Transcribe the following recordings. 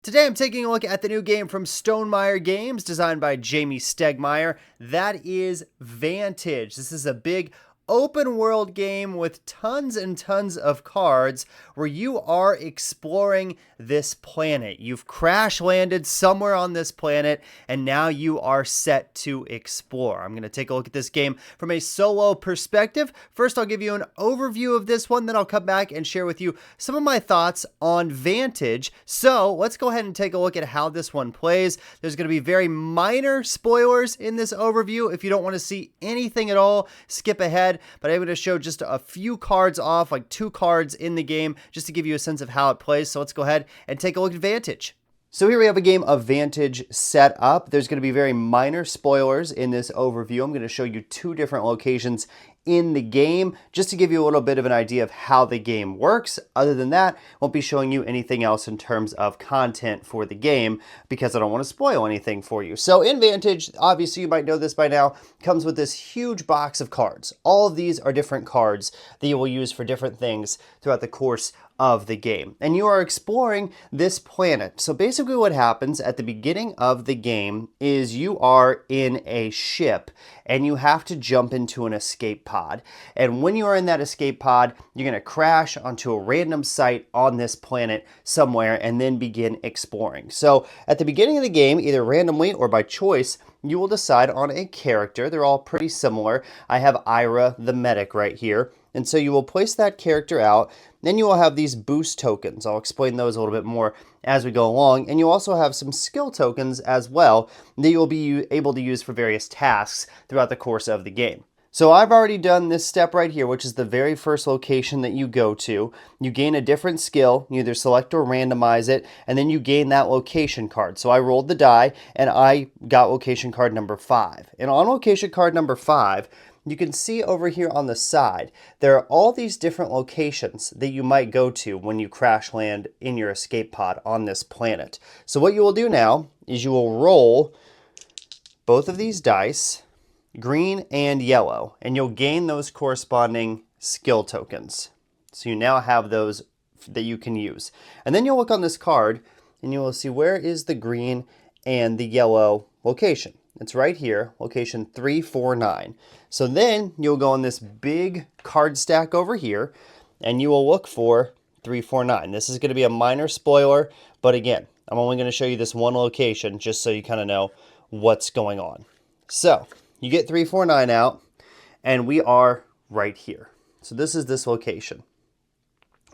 Today I'm taking a look at the new game from Stonemaier Games, designed by Jamie Stegmaier. That is Vantage. This is a big open world game with tons and tons of cards where you are exploring this planet. You've crash landed somewhere on this planet and now you are set to explore. I'm going to take a look at this game from a solo perspective. First, I'll give you an overview of this one, then I'll come back and share with you some of my thoughts on Vantage. So let's go ahead and take a look at how this one plays. There's going to be very minor spoilers in this overview. If you don't want to see anything at all, skip ahead. But I'm going to show just a few cards off, like 2 cards in the game, just to give you a sense of how it plays. So let's go ahead and take a look at Vantage. So here we have a game of Vantage set up. There's going to be very minor spoilers in this overview. I'm going to show you 2 different locations in the game just to give you a little bit of an idea of how the game works. Other than that, I won't be showing you anything else in terms of content for the game because I don't want to spoil anything for you. So in Vantage, obviously you might know this by now, comes with this huge box of cards. All of these are different cards that you will use for different things throughout the course of the game. And you are exploring this planet. So basically what happens at the beginning of the game is you are in a ship and you have to jump into an escape pod. And when you are in that escape pod, you're going to crash onto a random site on this planet somewhere and then begin exploring. So at the beginning of the game, either randomly or by choice, you will decide on a character. They're all pretty similar. I have Ira, the medic, right here. And so you will place that character out. Then you will have these boost tokens. I'll explain those a little bit more as we go along. And you'll also have some skill tokens as well that you'll be able to use for various tasks throughout the course of the game. So I've already done this step right here, which is the very first location that you go to. You gain a different skill, you either select or randomize it, and then you gain that location card. So I rolled the die and I got location card number 5. And on location card number 5, you can see over here on the side, there are all these different locations that you might go to when you crash land in your escape pod on this planet. So what you will do now is you will roll both of these dice, green and yellow, and you'll gain those corresponding skill tokens. So you now have those that you can use. And then you'll look on this card and you will see where is the green and the yellow location. It's right here, location 349. So then you'll go on this big card stack over here and you will look for 349. This is going to be a minor spoiler, but again, I'm only going to show you this one location just so you kind of know what's going on. So you get 349 out and we are right here. So this is this location.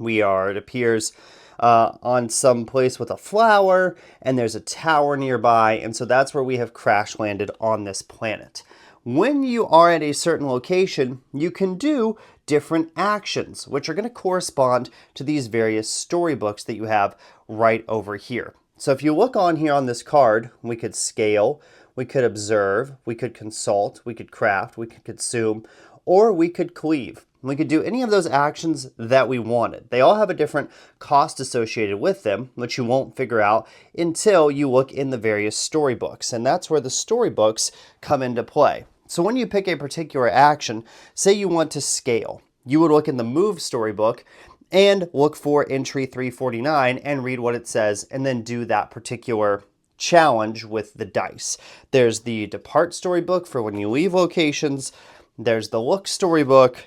We are, it appears, on some place with a flower, and there's a tower nearby, and so that's where we have crash landed on this planet. When you are at a certain location, you can do different actions, which are going to correspond to these various storybooks that you have right over here. So if you look on here on this card, we could scale, we could observe, we could consult, we could craft, we could consume, or we could cleave. We could do any of those actions that we wanted. They all have a different cost associated with them, which you won't figure out until you look in the various storybooks. And that's where the storybooks come into play. So when you pick a particular action, say you want to scale, you would look in the move storybook and look for entry 349 and read what it says and then do that particular challenge with the dice. There's the depart storybook for when you leave locations. There's the look storybook.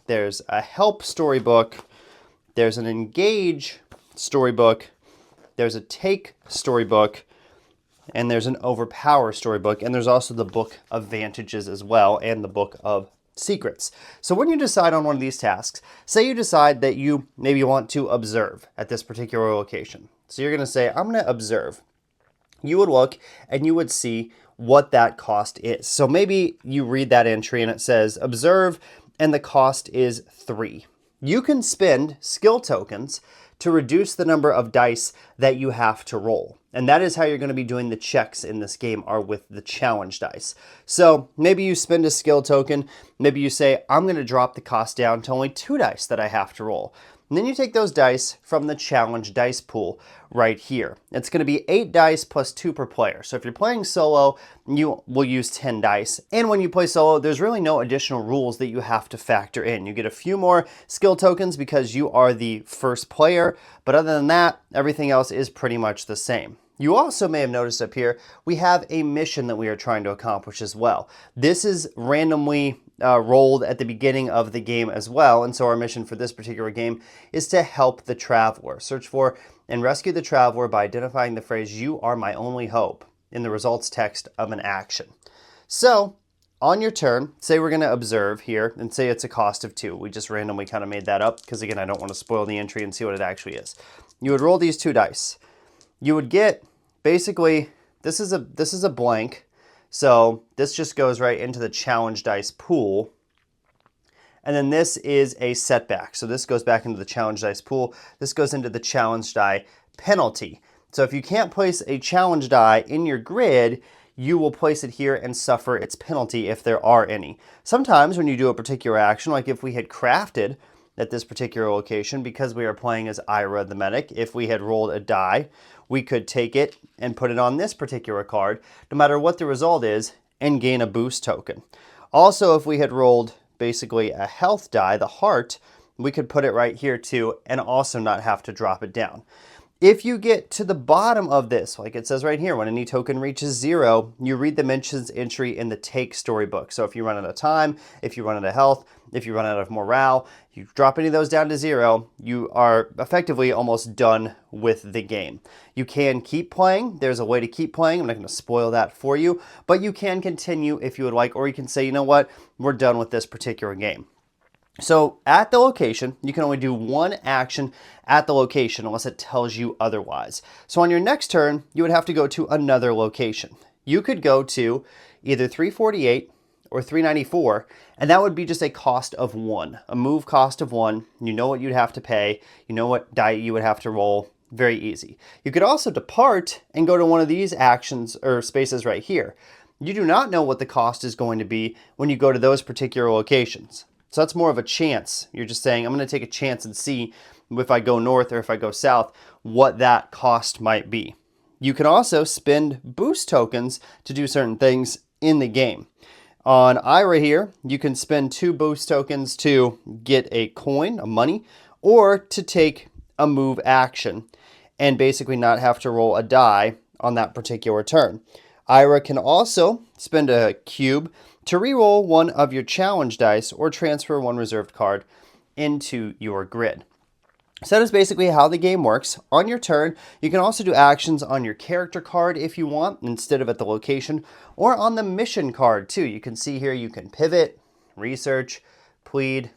There's a help storybook, there's an engage storybook, there's a take storybook, and there's an overpower storybook, and there's also the book of Vantages as well, and the book of secrets. So when you decide on one of these tasks, say you decide that you maybe want to observe at this particular location. So you're going to say, I'm going to observe. You would look and you would see what that cost is. So maybe you read that entry and it says observe, and the cost is 3. You can spend skill tokens to reduce the number of dice that you have to roll. And that is how you're going to be doing the checks in this game, are with the challenge dice. So maybe you spend a skill token, maybe you say, I'm going to drop the cost down to only 2 dice that I have to roll. And then you take those dice from the challenge dice pool right here. It's going to be 8 dice plus 2 per player. So if you're playing solo, you will use 10 dice. And when you play solo, there's really no additional rules that you have to factor in. You get a few more skill tokens because you are the first player, but other than that, everything else is pretty much the same. You also may have noticed up here, we have a mission that we are trying to accomplish as well. This is randomly rolled at the beginning of the game as well, and so our mission for this particular game is to help the traveler. Search for and rescue the traveler by identifying the phrase, "You are my only hope," in the results text of an action. So, on your turn, say we're going to observe here, and say it's a cost of 2. We just randomly kind of made that up, because again, I don't want to spoil the entry and see what it actually is. You would roll these 2 dice. You would get, basically, this is a blank, so this just goes right into the challenge dice pool. And then this is a setback. So this goes back into the challenge dice pool. This goes into the challenge die penalty. So if you can't place a challenge die in your grid, you will place it here and suffer its penalty if there are any. Sometimes when you do a particular action, like if we had crafted at this particular location, because we are playing as Ira the medic, if we had rolled a die, we could take it and put it on this particular card, no matter what the result is, and gain a boost token. Also, if we had rolled basically a health die, the heart, we could put it right here too, and also not have to drop it down. If you get to the bottom of this, like it says right here, when any token reaches 0, you read the mentions entry in the take storybook. So if you run out of time, if you run out of health, if you run out of morale, you drop any of those down to 0, you are effectively almost done with the game. You can keep playing. There's a way to keep playing. I'm not going to spoil that for you, but you can continue if you would like, or you can say, you know what, we're done with this particular game. So at the location, you can only do 1 action at the location unless it tells you otherwise. So on your next turn, you would have to go to another location. You could go to either 348 or 394, and that would be just a cost of 1, a move cost of 1. You know what you'd have to pay, you know what die you would have to roll, very easy. You could also depart and go to one of these actions or spaces right here. You do not know what the cost is going to be when you go to those particular locations. So that's more of a chance. You're just saying, I'm going to take a chance and see if I go north or if I go south, what that cost might be. You can also spend boost tokens to do certain things in the game. On Ira here, you can spend 2 boost tokens to get a coin, a money, or to take a move action and basically not have to roll a die on that particular turn. Ira can also spend a cube to reroll one of your challenge dice or transfer 1 reserved card into your grid. So that is basically how the game works. On your turn, you can also do actions on your character card if you want, instead of at the location, or on the mission card too. You can see here you can pivot, research, plead,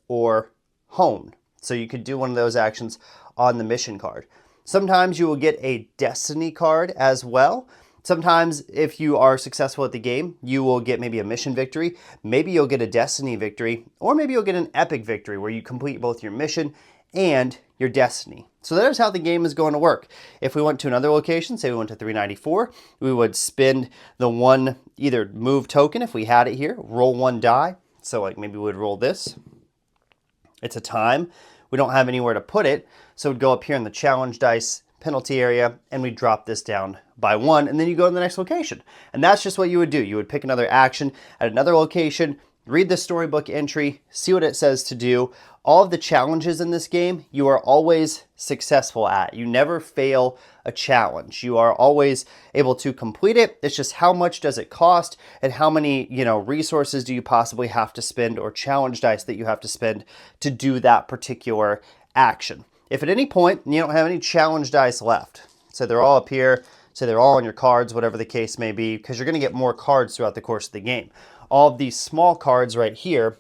or hone. So you could do one of those actions on the mission card. Sometimes you will get a destiny card as well. Sometimes if you are successful at the game, you will get maybe a mission victory, maybe you'll get a destiny victory, or maybe you'll get an epic victory where you complete both your mission and your destiny. So that is how the game is going to work. If we went to another location, say we went to 394, we would spend the 1 either move token if we had it here, roll 1 die. So like maybe we would roll this. It's a time. We don't have anywhere to put it, so it would go up here in the challenge dice penalty area, and we drop this down by 1, and then you go to the next location. And that's just what you would do. You would pick another action at another location, read the storybook entry, see what it says to do. All of the challenges in this game, you are always successful at. You never fail a challenge. You are always able to complete it. It's just how much does it cost and how many, resources do you possibly have to spend or challenge dice that you have to spend to do that particular action. If at any point you don't have any challenge dice left, so they're all up here, so they're all on your cards, whatever the case may be, because you're going to get more cards throughout the course of the game. All of these small cards right here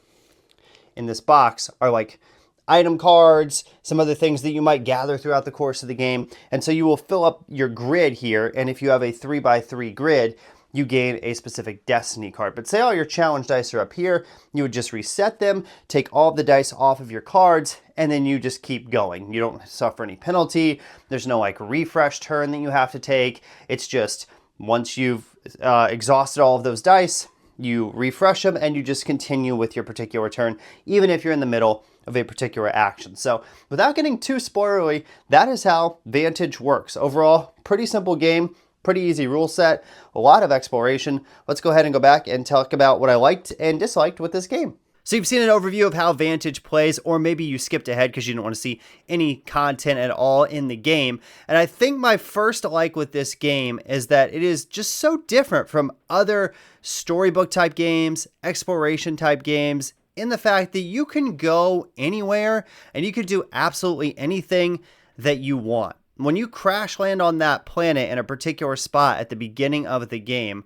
in this box are like item cards, some other things that you might gather throughout the course of the game. And so you will fill up your grid here. And if you have a 3x3 grid, you gain a specific destiny card. But say all your challenge dice are up here, you would just reset them, take all of the dice off of your cards, and then you just keep going. You don't suffer any penalty. There's no like refresh turn that you have to take. It's just once you've exhausted all of those dice, you refresh them and you just continue with your particular turn, even if you're in the middle of a particular action. So without getting too spoilery, that is how Vantage works. Overall, pretty simple game, pretty easy rule set, a lot of exploration. Let's go ahead and go back and talk about what I liked and disliked with this game. So you've seen an overview of how Vantage plays, or maybe you skipped ahead because you didn't want to see any content at all in the game. And I think my first like with this game is that it is just so different from other storybook type games, exploration type games, in the fact that you can go anywhere and you can do absolutely anything that you want. When you crash land on that planet in a particular spot at the beginning of the game,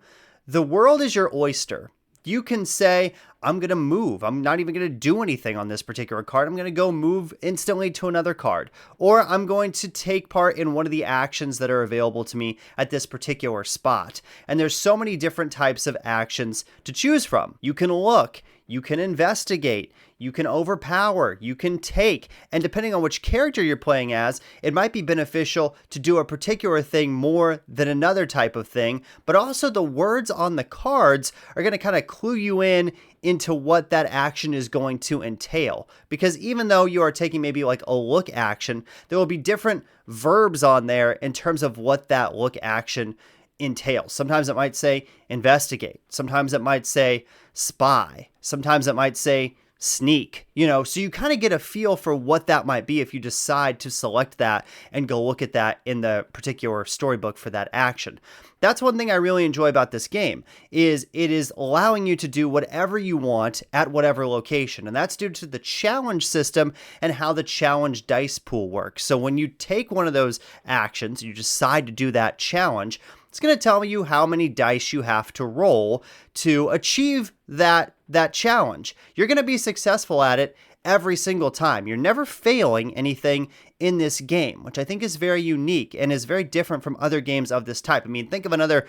the world is your oyster. You can say, I'm going to move. I'm not even going to do anything on this particular card. I'm going to go move instantly to another card. Or I'm going to take part in one of the actions that are available to me at this particular spot. And there's so many different types of actions to choose from. You can look, you can investigate, you can overpower, you can take, and depending on which character you're playing as, it might be beneficial to do a particular thing more than another type of thing, but also the words on the cards are going to kind of clue you in into what that action is going to entail. Because even though you are taking maybe like a look action, there will be different verbs on there in terms of what that look action entails. Sometimes it might say investigate. Sometimes it might say spy. Sometimes it might say sneak, so you kind of get a feel for what that might be if you decide to select that and go look at that in the particular storybook for that action. That's one thing I really enjoy about this game, is it is allowing you to do whatever you want at whatever location. And that's due to the challenge system and how the challenge dice pool works. So when you take one of those actions, you decide to do that challenge, it's going to tell you how many dice you have to roll to achieve that challenge. You're going to be successful at it every single time. You're never failing anything in this game, which I think is very unique and is very different from other games of this type. I mean, think of another,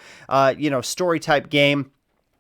story type game,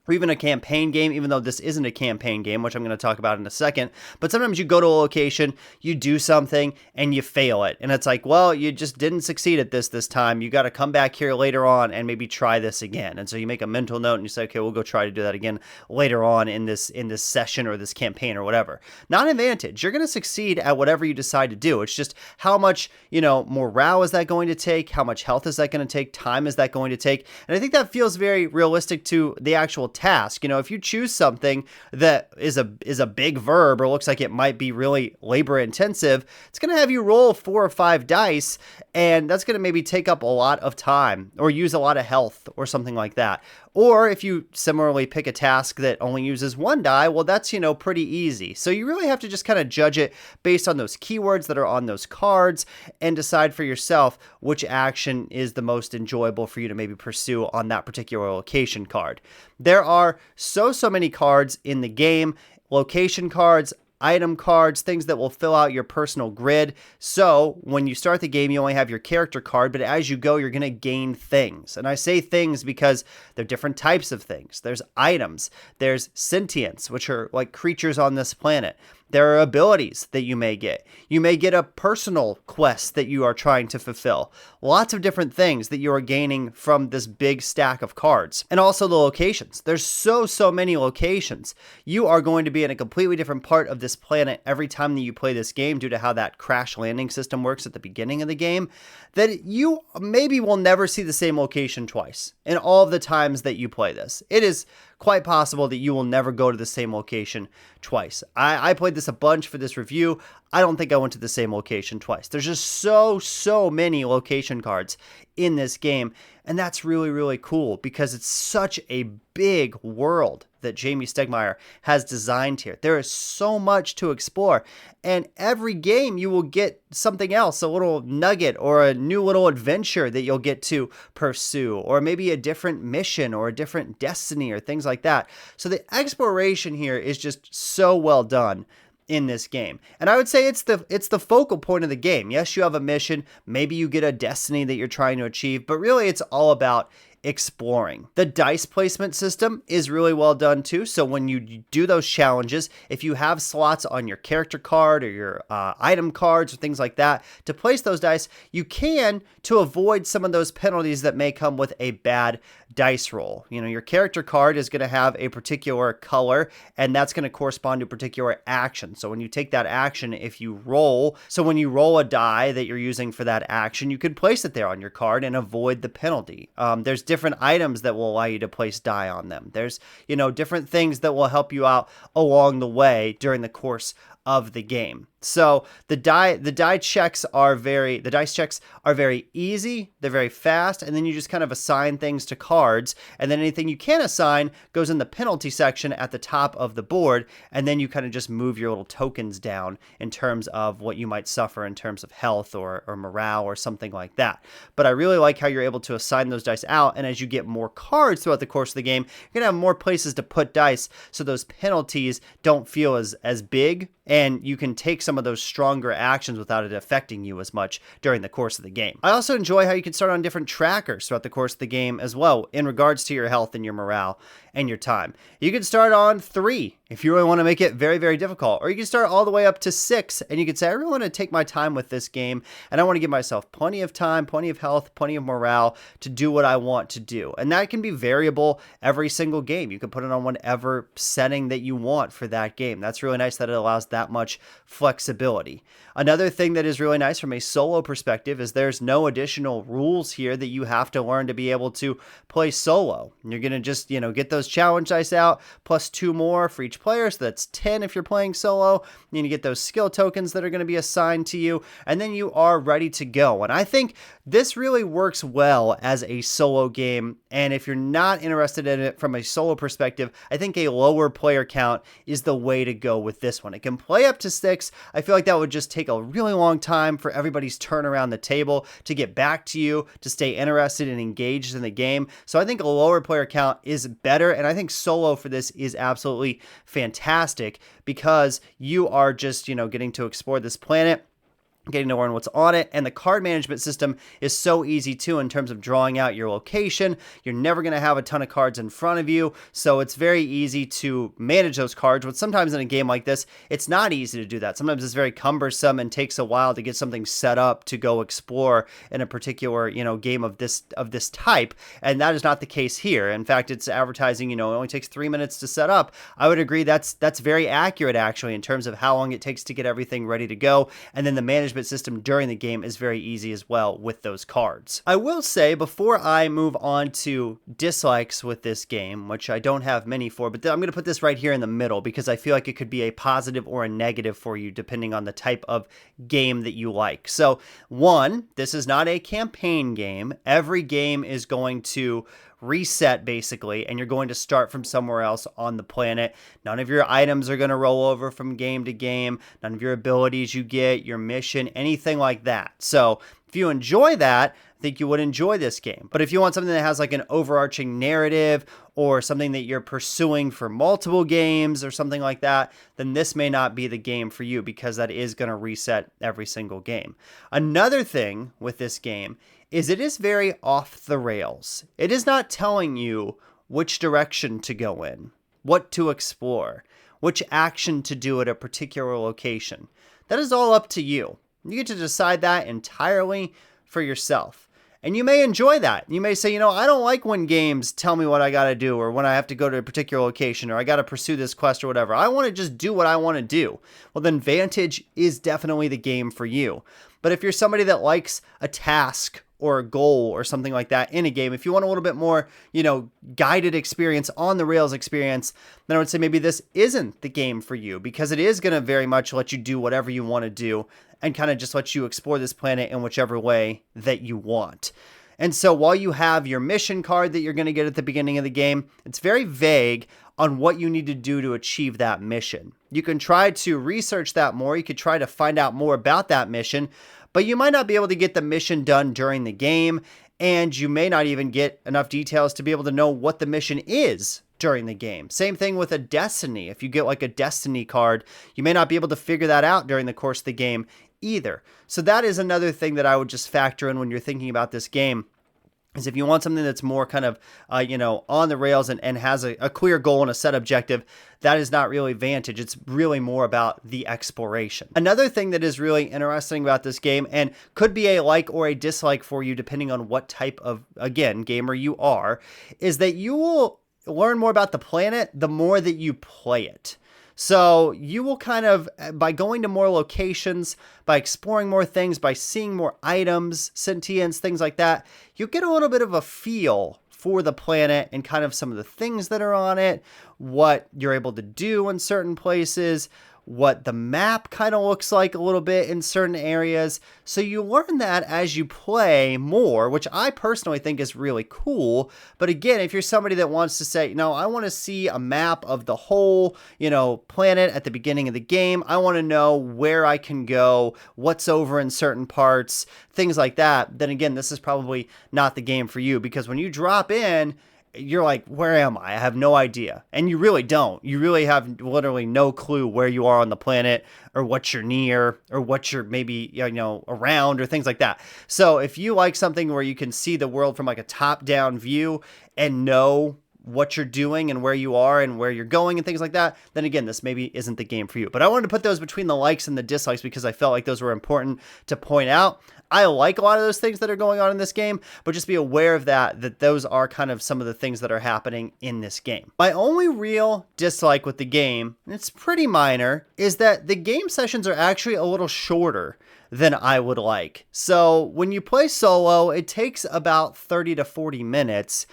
or even a campaign game, even though this isn't a campaign game, which I'm going to talk about in a second. But sometimes you go to a location, you do something, and you fail it. And it's like, well, you just didn't succeed at this time. You got to come back here later on and maybe try this again. And so you make a mental note and you say, okay, we'll go try to do that again later on in this session or this campaign or whatever. Not an Vantage. You're going to succeed at whatever you decide to do. It's just how much, morale is that going to take? How much health is that going to take? Time is that going to take? And I think that feels very realistic to the actual task. If you choose something that is a big verb or looks like it might be really labor intensive, it's going to have you roll 4 or 5 dice, and that's going to maybe take up a lot of time or use a lot of health or something like that. Or if you similarly pick a task that only uses 1 die, well, that's, pretty easy. So you really have to just kind of judge it based on those keywords that are on those cards and decide for yourself which action is the most enjoyable for you to maybe pursue on that particular location card. There are so many cards in the game, location cards, item cards, things that will fill out your personal grid. So when you start the game, you only have your character card, but as you go, you're going to gain things. And I say things because they're different types of things. There's items, there's sentience, which are like creatures on this planet. There are abilities that you may get. You may get a personal quest that you are trying to fulfill. Lots of different things that you are gaining from this big stack of cards. And also the locations. There's so many locations. You are going to be in a completely different part of this planet every time that you play this game due to how that crash landing system works at the beginning of the game, that you maybe will never see the same location twice in all of the times that you play this. It is quite possible that you will never go to the same location twice. I played this a bunch for this review. I don't think I went to the same location twice. There's just so many location cards in this game, and that's really cool because it's such a big world that Jamie Stegmaier has designed here. There is so much to explore, and every game you will get something else, a little nugget or a new little adventure that you'll get to pursue, or maybe a different mission or a different destiny or things like that. So the exploration here is just so well done in this game. And I would say it's the focal point of the game. Yes, you have a mission, maybe you get a destiny that you're trying to achieve, but really it's all about exploring. The dice placement system is really well done too. So when you do those challenges, if you have slots on your character card or your item cards or things like that to place those dice, you can to avoid some of those penalties that may come with a bad dice roll. You know, your character card is going to have a particular color, and that's going to correspond to a particular action. So when you take that action, if you roll, so when you roll a die that you're using for that action, you can place it there on your card and avoid the penalty. There's different items that will allow you to place die on them. There's, you know, different things that will help you out along the way during the course of the game. So the dice checks are very easy, they're very fast, and then you just kind of assign things to cards, and then anything you can assign goes in the penalty section at the top of the board, and then you kind of just move your little tokens down in terms of what you might suffer in terms of health or morale or something like that. But I really like how you're able to assign those dice out, and as you get more cards throughout the course of the game, you're gonna have more places to put dice, so those penalties don't feel as big, and you can take some of those stronger actions without it affecting you as much during the course of the game. I also enjoy how you can start on different trackers throughout the course of the game as well in regards to your health and your morale and your time. You can start on 3 if you really want to make it very, very difficult, or you can start all the way up to 6 and you can say, I really want to take my time with this game and I want to give myself plenty of time, plenty of health, plenty of morale to do what I want to do. And that can be variable every single game. You can put it on whatever setting that you want for that game. That's really nice that it allows that much flexibility. Another thing that is really nice from a solo perspective is there's no additional rules here that you have to learn to be able to play solo. You're going to just, you know, get those challenge dice out plus 2 more for each player. So that's 10 if you're playing solo. Then you get those skill tokens that are going to be assigned to you, and then you are ready to go. And I think this really works well as a solo game. And if you're not interested in it from a solo perspective, I think a lower player count is the way to go with this one. It can play up to 6. I feel like that would just take a really long time for everybody's turn around the table to get back to you, to stay interested and engaged in the game. So I think a lower player count is better. And I think solo for this is absolutely fantastic because you are just, you know, getting to explore this planet, getting to learn what's on it, and the card management system is so easy too in terms of drawing out your location. You're never going to have a ton of cards in front of you, so it's very easy to manage those cards, but sometimes in a game like this, it's not easy to do that. Sometimes it's very cumbersome and takes a while to get something set up to go explore in a particular, you know, game of this type, and that is not the case here. In fact, it's advertising, you know, it only takes 3 minutes to set up. I would agree that's very accurate actually in terms of how long it takes to get everything ready to go, and then the management system during the game is very easy as well with those cards. I will say before I move on to dislikes with this game, which I don't have many for, but I'm going to put this right here in the middle because I feel like it could be a positive or a negative for you depending on the type of game that you like. So 1, this is not a campaign game. Every game is going to reset basically, and you're going to start from somewhere else on the planet. None of your items are going to roll over from game to game. None of your abilities you get, your mission, anything like that. So if you enjoy that, I think you would enjoy this game. But if you want something that has like an overarching narrative or something that you're pursuing for multiple games or something like that, then this may not be the game for you because that is going to reset every single game. Another thing with this game is it is very off the rails. It is not telling you which direction to go in, what to explore, which action to do at a particular location. That is all up to you. You get to decide that entirely for yourself. And you may enjoy that. You may say, you know, I don't like when games tell me what I got to do or when I have to go to a particular location or I got to pursue this quest or whatever. I want to just do what I want to do. Well, then Vantage is definitely the game for you. But if you're somebody that likes a task or a goal or something like that in a game, if you want a little bit more, you know, guided experience, on the rails experience, then I would say maybe this isn't the game for you because it is going to very much let you do whatever you want to do and kind of just let you explore this planet in whichever way that you want. And so while you have your mission card that you're going to get at the beginning of the game, it's very vague on what you need to do to achieve that mission. You can try to research that more. You could try to find out more about that mission, but you might not be able to get the mission done during the game, and you may not even get enough details to be able to know what the mission is during the game. Same thing with a Destiny. If you get like a Destiny card, you may not be able to figure that out during the course of the game either. So that is another thing that I would just factor in when you're thinking about this game. is if you want something that's more kind of, on the rails and has a clear goal and a set objective, that is not really Vantage. It's really more about the exploration. Another thing that is really interesting about this game, and could be a like or a dislike for you depending on what type of, again, gamer you are, is that you will learn more about the planet the more that you play it. So you will kind of, by going to more locations, by exploring more things, by seeing more items, sentients, things like that, you'll get a little bit of a feel for the planet and kind of some of the things that are on it, what you're able to do in certain places, what the map kind of looks like a little bit in certain areas. So you learn that as you play more, which I personally think is really cool. But again, if you're somebody that wants to say, no, I want to see a map of the whole, planet at the beginning of the game. I want to know where I can go, what's over in certain parts, things like that. Then again, this is probably not the game for you, because when you drop in, you're like, where am I? I have no idea. And you really don't. You really have literally no clue where you are on the planet, or what you're near, or what you're maybe, around, or things like that. So if you like something where you can see the world from like a top-down view and know what you're doing and where you are and where you're going and things like that, then again, this maybe isn't the game for you. But I wanted to put those between the likes and the dislikes because I felt like those were important to point out. I like a lot of those things that are going on in this game, but just be aware of that those are kind of some of the things that are happening in this game. My only real dislike with the game, and it's pretty minor, is that the game sessions are actually a little shorter than I would like. So when you play solo, it takes about 30 to 40 minutes.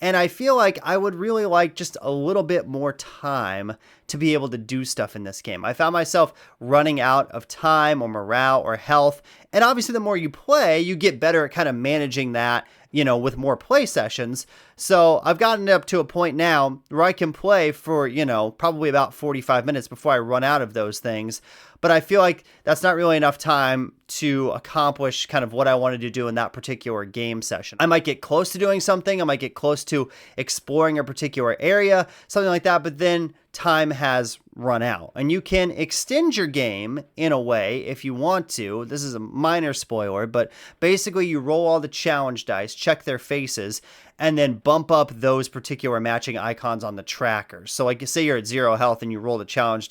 And I feel like I would really like just a little bit more time to be able to do stuff in this game. I found myself running out of time or morale or health. And obviously the more you play, you get better at kind of managing that, with more play sessions. So I've gotten up to a point now where I can play for, probably about 45 minutes before I run out of those things. But I feel like that's not really enough time to accomplish kind of what I wanted to do in that particular game session. I might get close to doing something. I might get close to exploring a particular area, something like that. But then time has run out. And you can extend your game in a way if you want to. This is a minor spoiler, but basically you roll all the challenge dice, check their faces, and then bump up those particular matching icons on the tracker. So like say you're at 0 health and you roll the challenge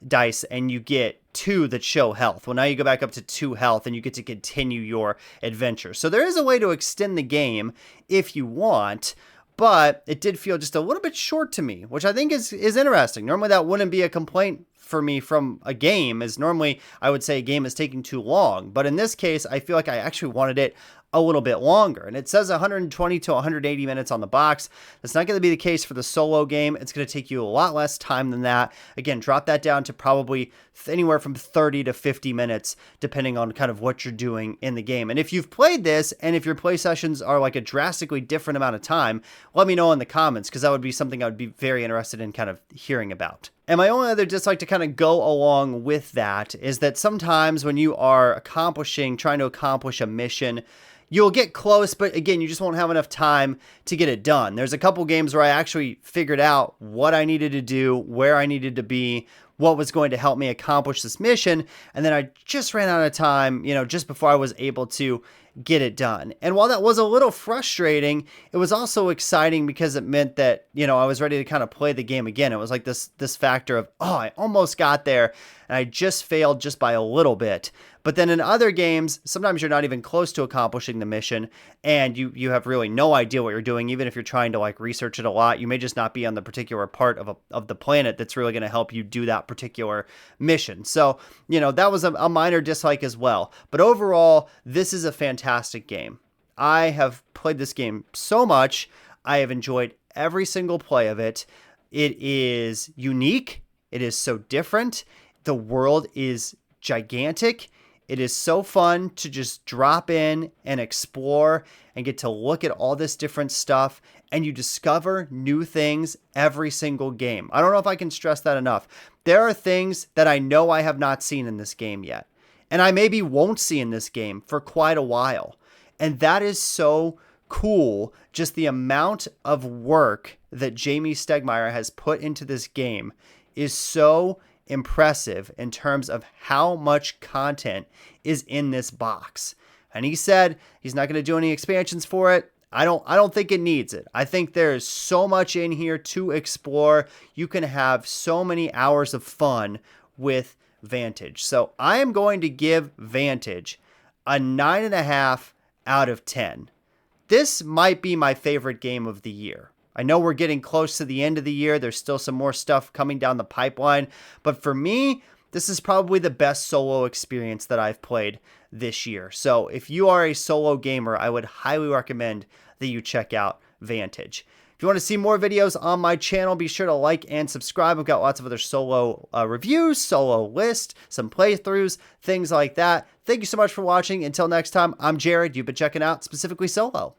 dice and you get 2 that show health. Well, now you go back up to 2 health and you get to continue your adventure. So there is a way to extend the game if you want, but it did feel just a little bit short to me, which I think is interesting. Normally that wouldn't be a complaint for me from a game, is normally I would say a game is taking too long. But in this case, I feel like I actually wanted it a little bit longer. And it says 120 to 180 minutes on the box. That's not going to be the case for the solo game. It's going to take you a lot less time than that. Again, drop that down to probably anywhere from 30 to 50 minutes, depending on kind of what you're doing in the game. And if you've played this, and if your play sessions are like a drastically different amount of time, let me know in the comments, because that would be something I would be very interested in kind of hearing about. And my only other dislike to kind of go along with that is that sometimes when you are trying to accomplish a mission, you'll get close, but again, you just won't have enough time to get it done. There's a couple games where I actually figured out what I needed to do, where I needed to be, what was going to help me accomplish this mission, and then I just ran out of time, just before I was able to get it done. And while that was a little frustrating, it was also exciting because it meant that, I was ready to kind of play the game again. It was like this factor of, oh, I almost got there and I just failed just by a little bit. But then in other games, sometimes you're not even close to accomplishing the mission and you have really no idea what you're doing. Even if you're trying to like research it a lot, you may just not be on the particular part of the planet that's really going to help you do that particular mission. So, that was a minor dislike as well. But overall, this is a fantastic game. I have played this game so much. I have enjoyed every single play of it. It is unique. It is so different. The world is gigantic. It is so fun to just drop in and explore and get to look at all this different stuff, and you discover new things every single game. I don't know if I can stress that enough. There are things that I know I have not seen in this game yet, and I maybe won't see in this game for quite a while. And that is so cool. Just the amount of work that Jamie Stegmaier has put into this game is so impressive in terms of how much content is in this box. And he said he's not going to do any expansions for it. I don't think it needs it. I think there is so much in here to explore. You can have so many hours of fun with Vantage. So I am going to give Vantage a 9.5 out of 10. This might be my favorite game of the year. I know we're getting close to the end of the year. There's still some more stuff coming down the pipeline. But for me, this is probably the best solo experience that I've played this year. So if you are a solo gamer, I would highly recommend that you check out Vantage. If you want to see more videos on my channel, be sure to like and subscribe. I've got lots of other solo reviews, solo lists, some playthroughs, things like that. Thank you so much for watching. Until next time, I'm Jared. You've been checking out Specifically Solo.